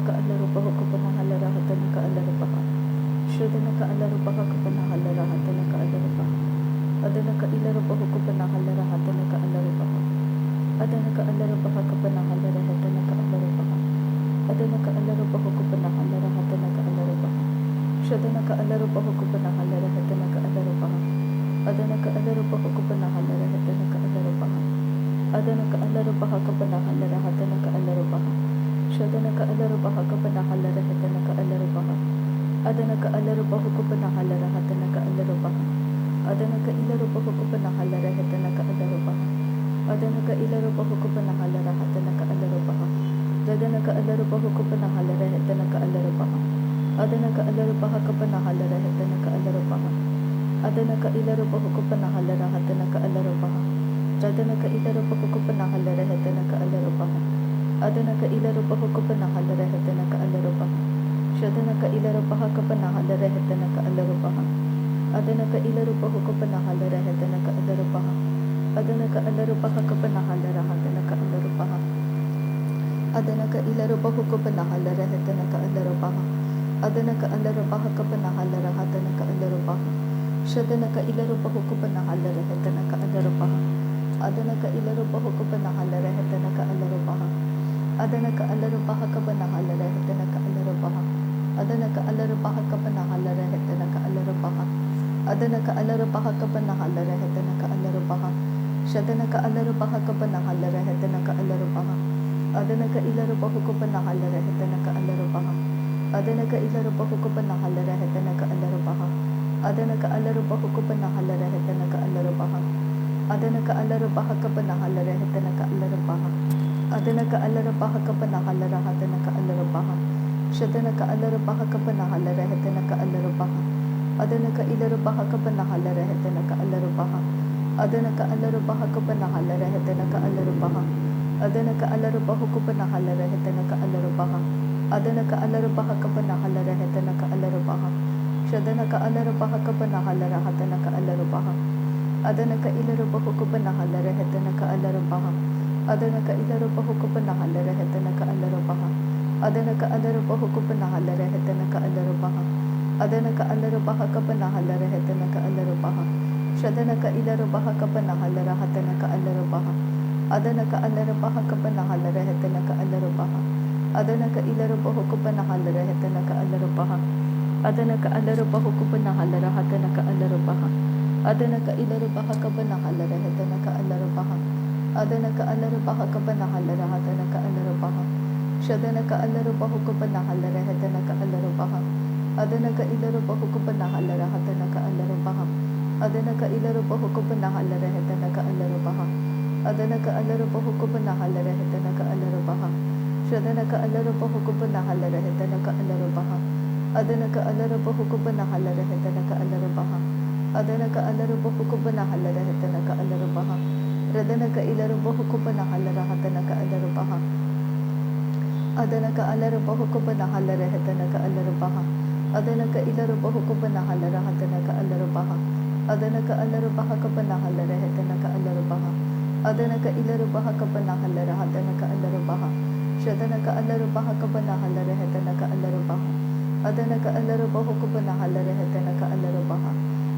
Shadhanaka Alarubaha Kupanahalara Hatanaka Alarabaha Shadhanaka Alarubaha Kupanahalara Hatanaka Alarabaha Adanaka Ilarubaha Kupanahalara Hatanaka Alarabaha Adanaka Alarabaha Kupanahalara Hatanaka Alarabaha Adanaka Alarubaha Kupanahalara Hatanaka Alarabaha Shadhanaka Alarubaha Kupanahalara Hatanaka Alarabaha Adanaka Alarubaha Kupanahalara Hatanaka Alarabaha Adanaka Alarubaha Kupanahalara Hatanaka Alarabaha Shadhanaka Alarubaha Kupanahalara Hatanaka Alarabaha Adanaka Alarubaha Kupanahalara Hatanaka Alarabaha Adanaka Ilarubaha Kupanahalara Hatanaka Alarabaha Adanaka Ilarubaha Kupanahalara Hatanaka Alarabaha Dadanaka Alarubaha Kupanahalara Hatanaka Alarabaha Adanaka Alarubaha Kupanahalara Hatanaka Alarabaha Adanaka Ilarubaha Kupanahalara Hatanaka Alarabaha Dadanaka Ilarubaha Kupanahalara Hatanaka Alarabaha Adanaka Ilarubaha Kupanahalara Hatanaka Alarabaha Shadhanaka Ilarubaha Kupanahalara Hatanaka Alarabaha Adanaka Ilarubaha Kupanahalara Hatanaka Alarabaha Adanaka Alarubaha Kupanahalara Hatanaka Alarabaha Adanaka Ilarubaha Kupanahalara Hatanaka Alarabaha Adanaka Alarubaha Kupanahalara Hatanaka Alarabaha Shadhanaka Ilarubaha Kupanahalara Hatanaka Alarabaha Adanaka Ilarubaha Kupanahalara Hatanaka Alarabaha Adanaka Alarubaha Kupanahalara Hatanaka Alarabaha Adanaka Alarubaha Kupanahalara Hatanaka Alarabaha Adanaka Alarubaha Kupanahalara Hatanaka Alarabaha Shadhanaka Alarubaha Kupanahalara Hatanaka Alarabaha Adanaka Ilarubaha Kupanahalara Hatanaka Alarabaha Adanaka Ilarubaha Kupanahalara Hatanaka Alarabaha Adanaka Alarubaha Kupanahalara Hatanaka Alarabaha Adanaka Alarubaha Kupanahalara Hatanaka Alarabaha Adanaka Alarubaha Kupanahalara Hatanaka Alarabaha Shadhanaka Alarubaha Kupanahalara Hatanaka Alarabaha Adanaka Ilarubaha Kupanahalara Hatanaka Alarabaha Adanaka Alarubaha Kupanahalara Hatanaka Alarabaha Adanaka Alarubaha Kupanahalara Hatanaka Alarabaha Adanaka Alarubaha Kupanahalara Hatanaka Alarabaha Shadhanaka Alarubaha Kupanahalara Hatanaka Alarabaha Adanaka Ilarubaha Kupanahalara Hatanaka Alarabaha Adanaka Ilarubaha Kupanahalara Hatanaka Alarabaha Adanaka Alarubaha Kupanahalara Hatanaka Alarabaha Adanaka Alarubaha Kupanahalara Hatanaka Alarabaha Shadhanaka Ilarubaha Kupanahalara Hatanaka Alarabaha Adanaka Alarubaha Kupanahalara Hatanaka Alarabaha Adanaka Ilarubaha Kupanahalara Hatanaka Alarabaha Adanaka Alarubaha Kupanahalara Hatanaka Alarabaha Adanaka Ilarubaha Kupanahalara Hatanaka Alarabaha Adanaka Alarubaha Kupanahalara Hatanaka Alarabaha Shadhanaka Alarubaha Kupanahalara Hatanaka Alarabaha Adanaka Ilarubaha Kupanahalara Hatanaka Alarabaha Adanaka Ilarubaha Kupanahalara Hatanaka Alarabaha Adanaka Alarubaha Kupanahalara Hatanaka Alarabaha Shadhanaka Alarubaha Kupanahalara Hatanaka Alarabaha Adanaka Alarubaha Kupanahalara Hatanaka Alarabaha Adanaka Alarubaha Kupanahalara Hatanaka Alarabaha Radanaka Ilarubaha Kupanahalara Hatanaka Alarabaha Adanaka Alarubaha Kupanahalara Hatanaka Alarabaha Adanaka Ilarubaha Kupanahalara Hatanaka Alarabaha Adanaka Alarubaha Kupanahalara Hatanaka Alarabaha Adanaka Ilarubaha Kupanahalara Hatanaka Alarabaha Shadhanaka Alarubaha Kupanahalara Hatanaka Alarabaha Adanaka Alarubaha Kupanahalara Hatanaka Alarabaha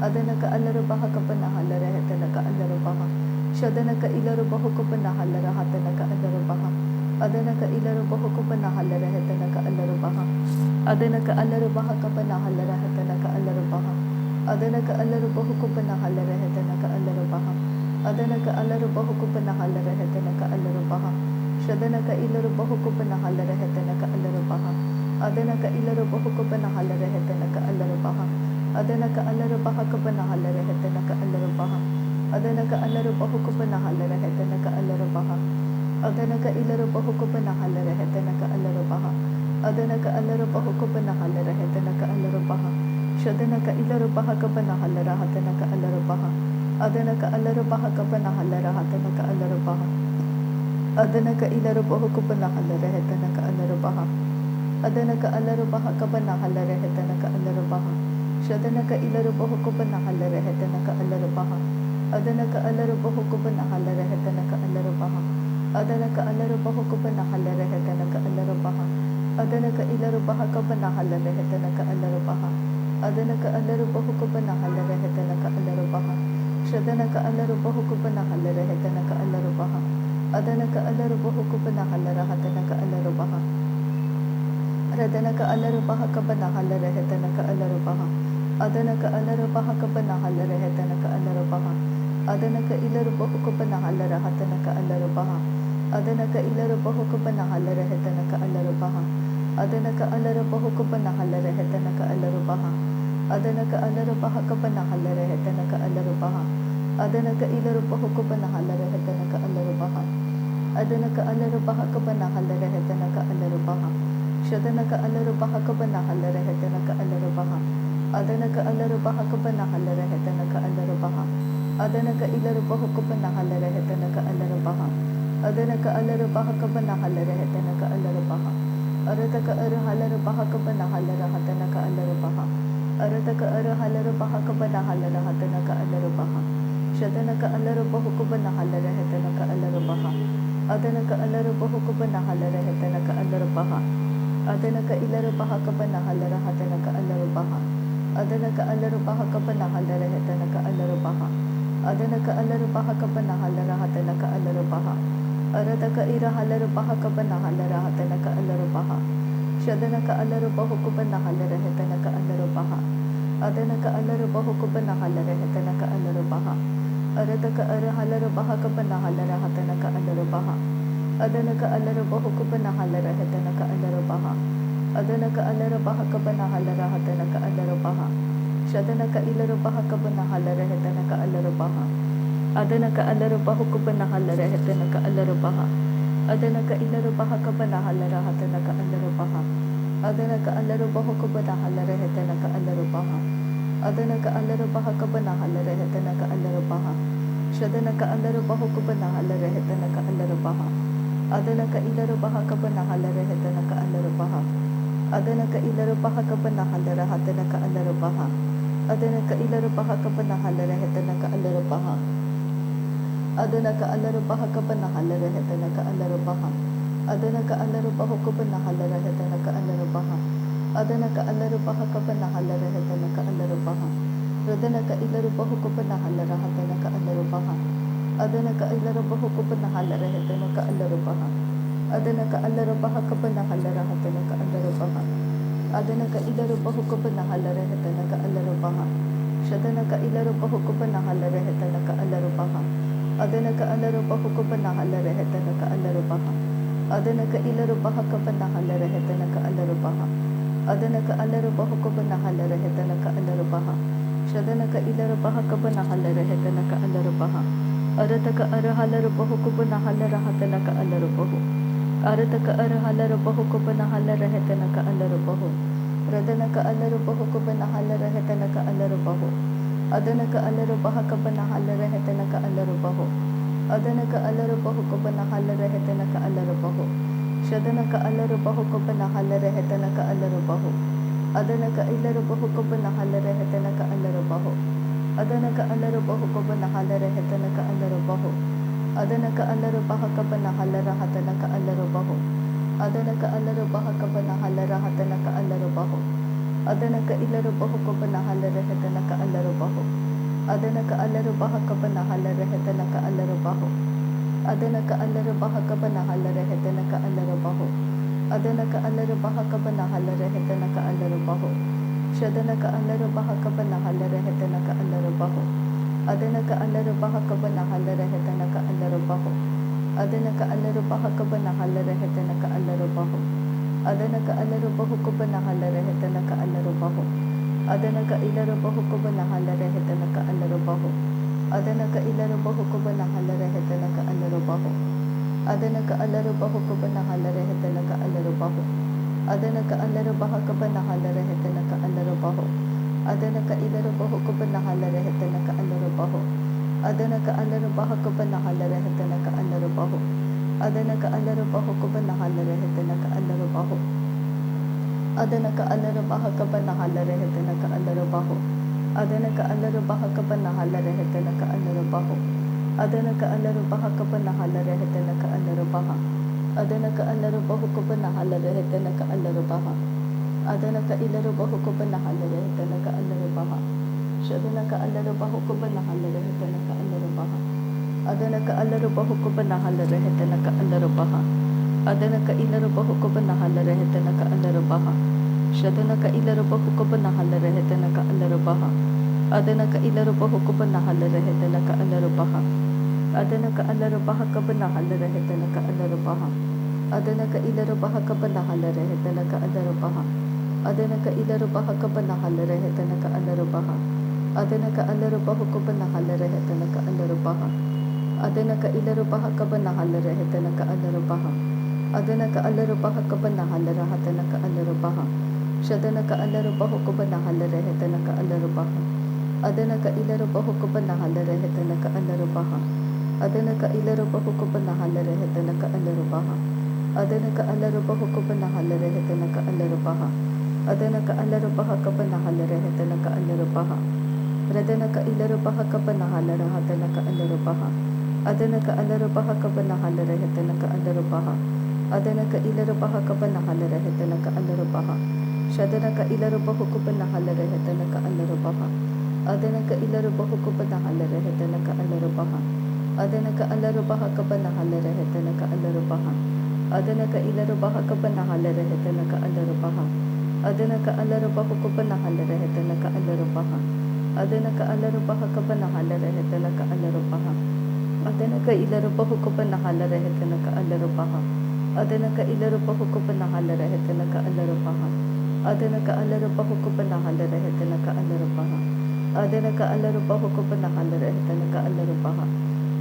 Adanaka Alarubaha Kupanahalara Hatanaka Alarabaha Shadhanaka Ilarubaha Kupanahalara Hatanaka Alarabaha Adanaka Ilarubaha Kupanahalara Hatanaka Alarabaha Adanaka Alarubaha Kupanahalara Hatanaka Alarabaha Adanaka Alarubaha Kupanahalara Hatanaka Alarabaha Adanaka Alarubaha Kupanahalara Hatanaka Alarabaha Shadhanaka Ilarubaha Kupanahalara Hatanaka Alarabaha Adanaka Ilarubaha Kupanahalara Hatanaka Alarabaha Adanaka Alarubaha Kupanahalara Hatanaka Alarabaha Adanaka Alarubaha Kupanahalara Hatanaka Alarabaha Adanaka Ilarubaha Kupanahalara Hatanaka Alarabaha Adanaka Alarubaha Kupanahalara Hatanaka Alarabaha Shadhanaka Ilarubaha Kupanahalara Hatanaka Alarabaha Adanaka Alarubaha Kupanahalara Hatanaka Alarabaha Adanaka Ilarubaha Kupanahalara Hatanaka Alarabaha Adanaka Alarubaha Kupanahalara Hatanaka Alarabaha Shadhanaka Ilarubaha Kupanahalara Hatanaka Alarabaha Adanaka Alarubaha Kupanahalara Hatanaka Alarabaha Adanaka Alarubaha Kupanahalara Hatanaka Alarabaha Adanaka ilaru baha kabana halare hetanaka alaru baha. Adanaka alaru bahu kabana halare hetanaka alaru baha. Shadanaka alaru bahu kabana halare hetanaka alaru baha. Adanaka alaru bahu kabana halara hatanaka alaru baha. Radanaka alaru baha kabana halare hetanaka alaru baha. Adanaka alaru baha kabana halare hetanaka alaru baha. Adanaka ilaru bahu kabana halara hatanaka alaru baha. Adanaka ilaru bahu kabana halare hetanaka alaru baha. Adanaka alaru bahu kabana halare hetanaka alaru baha. Adanaka alaru baha kabana halare hetanaka alaru baha. Adanaka ilaru bahu kabana halare hetanaka alaru baha. Adanaka alaru baha kabana halare hetanaka alaru baha. Shadanaka alaru baha kabana halare hetanaka alaru baha. Adanaka alaru baha kabana halare hetanaka alaru baha. Adanaka ilaru bahu kabana halare hetanaka alaru baha. Adanaka alaru baha kabana halare hetanaka alaru baha. Aradaka ara halara baha kabana halara hatanaka alaru baha. Aradaka ara halara baha kabana halara hatanaka alaru baha. Shadanaka alaru bahu kabana halara hetanaka alaru baha. Adanaka alaru bahu kabana halara hetanaka alaru baha. Adanaka ilaru baha kabana halara hatanaka alaru baha. Adanaka alaru baha kabana halara hetanaka alaru baha. Adanaka alaru baha kabana halara hatanaka alaru baha. Aradaka ira halaru baha kabana halara hatanaka alaru baha. Shadanaka alaru bahu kabana halara hetanaka alaru baha. Adanaka alaru bahu kabana halara hetanaka alaru baha. Aradaka ara halaru baha kabana halara hatanaka alaru baha. Adanaka alaru bahu kabana halara hetanaka alaru baha. Adanaka alaru baha kabana halara hatanaka alaru baha. Shadanaka ilaru baha kabana halara hetanaka alaru baha. Adanaka alaru bahu kabana halara hetanaka alaru baha. Adanaka ilaru baha kabana halara hatanaka alaru baha. Adanaka alaru bahu kabana halara hetanaka alaru baha. Adanaka alaru baha kabana halara hetanaka alaru baha. Shadanaka alaru bahu kabana halara hetanaka alaru baha. Adanaka ilaru baha kabana halara hetanaka alaru baha. Adanaka ilaru baha kabana halara hatanaka alaru baha. Adanaka ilaru baha kabana halara hetanaka alaru baha. Adanaka alaru baha kabana halara hetanaka alaru baha. Adanaka alaru bahu kabana halara hetanaka alaru baha. Adanaka alaru baha kabana halara hetanaka alaru baha. Radanaka ilaru bahu kabana halara hatanaka alaru baha. Adanaka ilaru bahu kabana halara hetanaka alaru baha. Adanaka alaru baha kabana halara hatanaka alaru baha. Adanaka ilaru bahu kabana halara hetanaka alaru baha. Shadanaka ilaru bahu kabana halara hetanaka alaru baha. Adanaka alaru bahu kabana halara hetanaka alaru baha. Adanaka ilaru baha kabana halara hetanaka alaru baha. Adanaka alaru bahu kabana halara hetanaka alaru baha. Shadanaka ilaru baha kabana halara hetanaka alaru baha. Aradaka ara halaru bahu kabana halara hatanaka alaru bahu. Aradaka ara halaru bahu kabana halara hetanaka alaru bahu. Radanaka alaru bahu kabana halara hetanaka alaru bahu. Adanaka alaru baha kabana halara hetanaka alaru bahu. Adanaka alaru bahu kabana halara hetanaka alaru bahu. Shadanaka alaru bahu kabana halara hetanaka alaru bahu. Adanaka ilaru bahu kabana halara hetanaka alaru bahu. Adanaka alaru bahu kabana halara hetanaka alaru bahu. Adanaka alaru baha kabana halara hatanaka alaru bahu. Adanaka alaru baha kabana halara hatanaka alaru bahu. Adanaka ilaru bahu kabana halara hetanaka alaru bahu. Adanaka alaru baha kabana halara hetanaka alaru bahu. Adanaka alaru baha kabana halara hetanaka alaru bahu. Adanaka alaru baha kabana halara hetanaka alaru bahu. Shadanaka alaru baha kabana halara hetanaka alaru bahu. Adanaka alaru baha kabana halara hetanaka alaru bahu. Adanaka alaru baha kabana halara hetanaka alaru bahu. Adanaka alaru bahu kabana halara hetanaka alaru bahu. Adanaka ilaru bahu kabana halara hetanaka alaru bahu. Adanaka ilaru bahu kabana halara hetanaka alaru bahu. Adanaka alaru bahu kabana halara hetanaka alaru bahu. Adanaka alaru baha kabana halara hetanaka alaru bahu. Adanaka ilaru bahu kabana halara hetanaka alaru bahu. Adanaka alaru baha kabana halara hetanaka alaru bahu. Adanaka alaru bahu kabana halara hetanaka alaru bahu. Adanaka alaru baha kabana halara hetanaka alaru bahu. Adanaka alaru baha kabana halara hetanaka alaru bahu. Adanaka alaru baha kabana halara hetanaka alaru baha. Adanaka alarubahu kubana halarehetanaka alarubaha. Adanaka ilarubahu kubana halarehetanaka alarubaha. Shadanaka alarubahu kubana halarehetanaka alarubaha. Adanaka alarubahu kubana halarehetanaka alarubaha. Adanaka ilarubahu kubana halarehetanaka alarubaha. Shadanaka ilarubahu kubana halarehetanaka alarubaha. Adanaka ilarubahu kubana halarehetanaka alarubaha. Adanaka alarubaha kabana halarehetanaka alarubaha. Adanaka ilarubaha kabana halarehetanaka alarubaha. Adanaka ilarubaha kabana halarehetanaka alarubaha. Adanaka alarubahu kubana halarehetanaka alarubaha. Adanaka ilarubaha kabana halarehetanaka alarubaha. Adanaka alarubaha kabana halarahatanaka alarubaha. Shadanaka alarubahu kubana halarehetanaka alarubaha. Adanaka ilarubahu kubana halarehetanaka alarubaha. Adanaka ilarubahu kubana halarehetanaka alarubaha. Adanaka alarubahu kubana halarehetanaka alarubaha. Adanaka alarubaha kabana halarehetanaka alarubaha. Radanaka ilarubaha kabana halarahatanaka alarubaha. Adanaka alarubaha kabana halarehetanaka alarubaha. Adanaka ilarubaha kabana halarehetanaka alarubaha. Shadanaka ilarubahu kubana halarehetanaka alarubaha. Adanaka ilarubahu kubana halarehetanaka alarubaha. Adanaka alarubaha kabana halarehetanaka alarubaha. Adanaka ilarubaha kabana halarehetanaka alarubaha. Adanaka alarubahu kubana halarehetanaka alarubaha. Adanaka alarubaha kabana halarehetanaka alarubaha. Adanaka ilarubahu kubana halarehetanaka alarubaha. Adanaka ilarubahu kubana halarehetanaka alarubaha. Adanaka alarubahu kubana halarehetanaka alarubaha. Adanaka alarubahu kubana halarehetanaka alarubaha.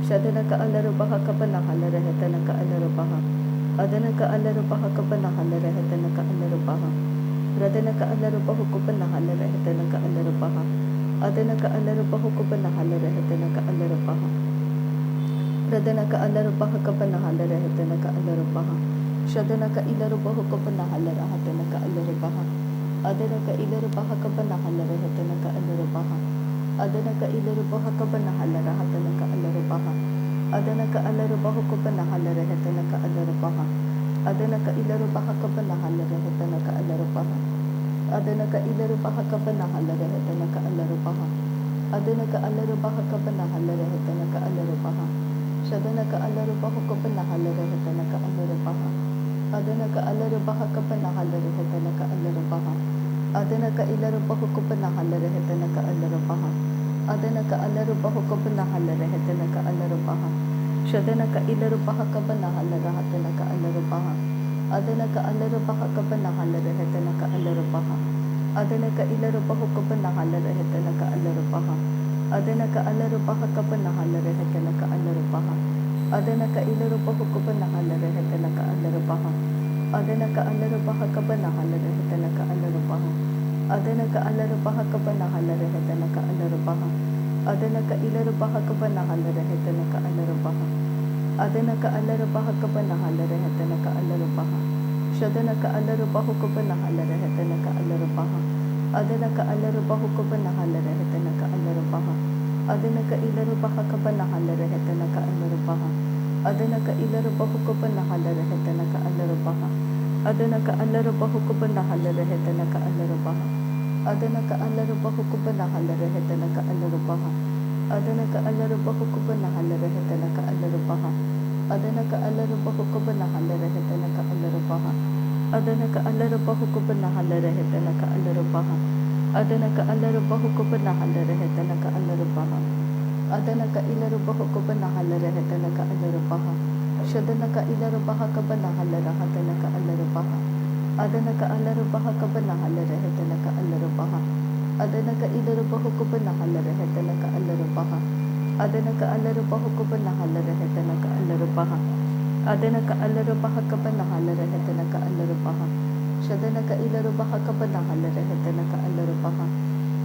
Shadanaka alarubaha kabana halarehetanaka alarubaha. Adanaka alarubaha kabana halarehetanaka alarubaha. Radanaka alarubahu kubana halarehetanaka alarubaha. Adanaka alarubahu kubana halarehetanaka alarubaha. Radanaka alarubaha kabana halarehetanaka alarubaha. Shadanaka ilarubahu kubana halarahatanaka alarubaha. Adanaka ilarubaha kabana halarehetanaka alarubaha. Adanaka ilarubaha kabana halarahatanaka alarubaha. Adanaka alarubahu kubana halarehetanaka alarubaha. Adanaka ilarubaha kabana halarehetanaka alarubaha. Adanaka ilarubaha kabana halarehetanaka alarubaha. Adanaka alarubaha kabana halarehetanaka alarubaha. Shadanaka alarubahu kubana halarehetanaka alarubaha. Adanaka alarubaha kabana halarehetanaka alarubaha. Adanaka ilarubahu kubana halarehetanaka alarubaha. Adanaka alarubahu kubana halarehetanaka alarubaha. Shadanaka ilarubaha kabana halarahatanaka alarubaha. Adanaka alarubaha kabana halarehetanaka alarubaha. Adanaka ilarubahu kubana halarehetanaka alarubaha. Adanaka alarubaha kabana halarehetanaka alarubaha. Adanaka ilarubahu kubana halarehetanaka alarubaha. Adanaka alarubaha kabana halarehetanaka alarubaha. Adanaka alarubaha kabana halarehetanaka alarubaha. Adanaka ilarubaha kabana halarehetanaka alarubaha. Adanaka alarubaha kabana halarehetanaka alarubaha. Shadanaka alarubahu kubana halarehetanaka alarubaha. Adanaka alarubahu kubana halarehetanaka alarubaha. Adanaka ilarubaha kabana halarehetanaka alarubaha. Adanaka ilarubahu kubana halarehetanaka alarubaha. Adanaka alarubahu kubana halarehetanaka alarubaha. Adanaka alarubahu kubana halarehetanaka alarubaha. Adanaka alarubahu kubana halarehetanaka alarubaha. Adanaka alarubahu kubana halarehetanaka alarubaha. Adanaka alarubahu kubana halarehetanaka alarubaha. Adanaka alarubahu kubana halarehetanaka alarubaha. Adanaka ilarubahu kubana halarehetanaka alarubaha. Shadanaka ilarubaha kabana halarahatanaka alarubaha. Adanaka alarubaha kabana halarehetanaka alarubaha. Adanaka ilarubahu kubana halarehetanaka alarubaha. Adanaka alarubahu kubana halarehetanaka alarubaha. Adanaka alarubaha kabana halarehetanaka alarubaha. Shadanaka ilarubaha kabana halarehetanaka alarubaha.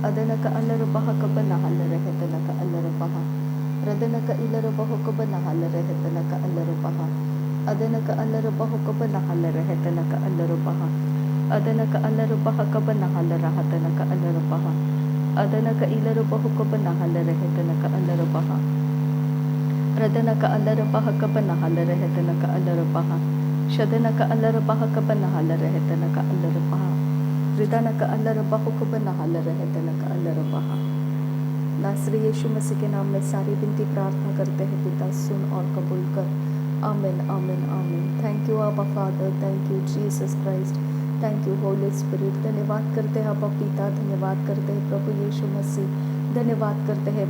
Adanaka alarubaha kabana halarehetanaka alarubaha. Radanaka ilarubahu kubana halarehetanaka alarubaha. Adanaka alarubahu kubana halarehetanaka alarubaha. Adanaka alarubaha kabana halarahatanaka alarubaha. Adanaka ilarubahu kubana halarehetanaka alarubaha. Radanaka alarubaha kabana halarehetanaka alarubaha. Shadanaka Alarabahaka Banahala Rehetanaka Alarabaha. Ridanaka Alarabahuka Banahala Rehetanaka Alarabaha. नासरी यीशु मसीह के नाम में सारी विनती प्रार्थना करते हैं पिता, सुन और कबूल कर। आमीन आमीन आमीन। थैंक यू आबा father, thank you Jesus Christ, thank you Holi spirit. धन्यवाद करते हैं आबा पिता, धन्यवाद करते हैं प्रभु यीशु मसीह, धन्यवाद करते हैं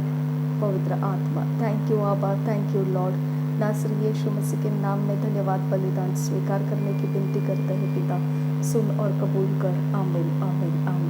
पवित्र आत्मा। थैंक यू आबा, थैंक यू लॉर्ड। नासरी यीशु मसीह के नाम में धन्यवाद बलिदान स्वीकार करने की विनती करते हैं पिता, सुन और कबूल कर। आमीन आमीन आमीन।